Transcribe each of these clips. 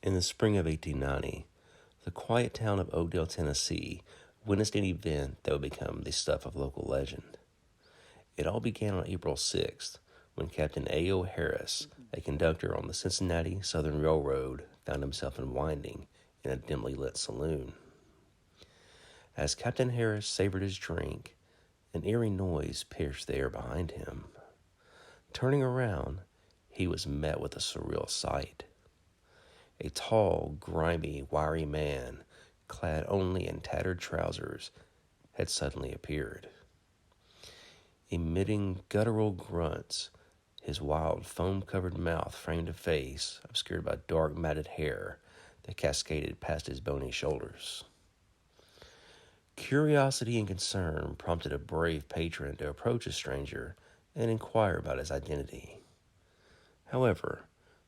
In the spring of 1890, the quiet town of Oakdale, Tennessee, witnessed an event that would become the stuff of local legend. It all began on April 6th, when Captain A.O. Harris, a conductor on the Cincinnati Southern Railroad, found himself unwinding in a dimly lit saloon. As Captain Harris savored his drink, an eerie noise pierced the air behind him. Turning around, he was met with a surreal sight. A tall, grimy, wiry man, clad only in tattered trousers, had suddenly appeared. Emitting guttural grunts, his wild, foam-covered mouth framed a face obscured by dark, matted hair that cascaded past his bony shoulders. Curiosity and concern prompted a brave patron to approach a stranger and inquire about his identity. However,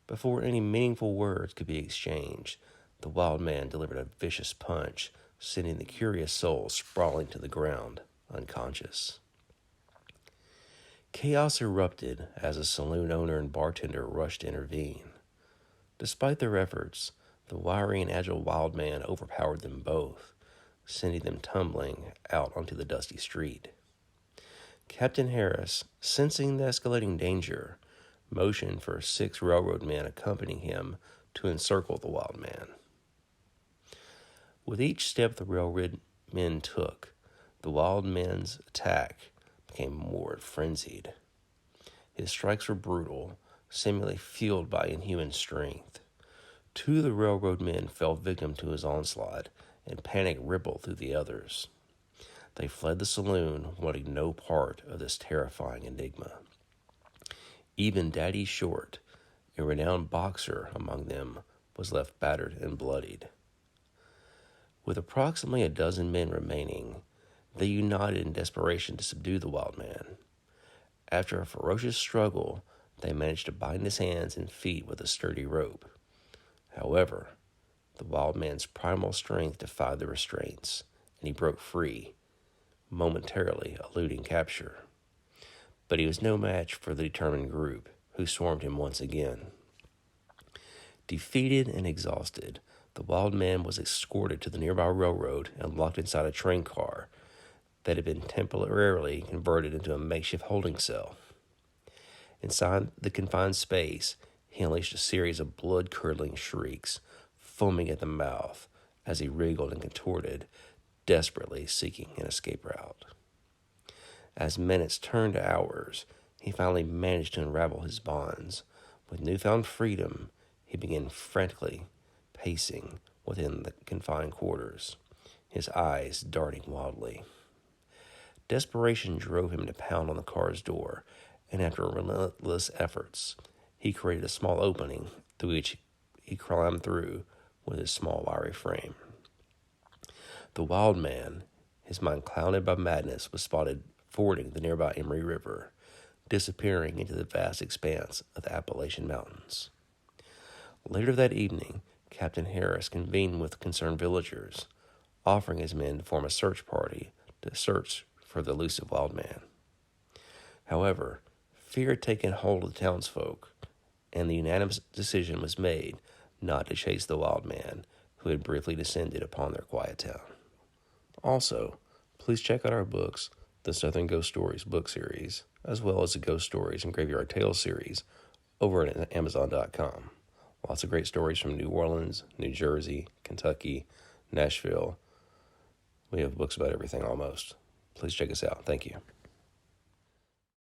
before any meaningful words could be exchanged, the wild man delivered a vicious punch, sending the curious soul sprawling to the ground, unconscious. Chaos erupted as the saloon owner and bartender rushed to intervene. Despite their efforts, the wiry and agile wild man overpowered them both, sending them tumbling out onto the dusty street. Captain Harris, sensing the escalating danger, motioned for 6 railroad men accompanying him to encircle the wild man. With each step the railroad men took, the wild man's attack became more frenzied. His strikes were brutal, seemingly fueled by inhuman strength. 2 of the railroad men fell victim to his onslaught, and panic rippled through the others. They fled the saloon, wanting no part of this terrifying enigma. Even Daddy Short, a renowned boxer among them, was left battered and bloodied. With approximately a dozen men remaining, they united in desperation to subdue the wild man. After a ferocious struggle, they managed to bind his hands and feet with a sturdy rope. However, the wild man's primal strength defied the restraints, and he broke free, momentarily eluding capture. But he was no match for the determined group, who swarmed him once again. Defeated and exhausted, the wild man was escorted to the nearby railroad and locked inside a train car that had been temporarily converted into a makeshift holding cell. Inside the confined space, he unleashed a series of blood-curdling shrieks, foaming at the mouth as he wriggled and contorted, desperately seeking an escape route. As minutes turned to hours, he finally managed to unravel his bonds. With newfound freedom, he began frantically pacing within the confined quarters, his eyes darting wildly. Desperation drove him to pound on the car's door, and after relentless efforts, he created a small opening through which he climbed through with his small, wiry frame. The wild man, his mind clouded by madness, was spotted fording the nearby Emory River, disappearing into the vast expanse of the Appalachian Mountains. Later that evening, Captain Harris convened with concerned villagers, offering his men to form a search party to search for the elusive wild man. However, fear had taken hold of the townsfolk, and the unanimous decision was made not to chase the wild man who had briefly descended upon their quiet town. Also, please check out our books, the Southern Ghost Stories book series, as well as the Ghost Stories and Graveyard Tales series over at Amazon.com. Lots of great stories from New Orleans, New Jersey, Kentucky, Nashville. We have books about everything almost. Please check us out. Thank you.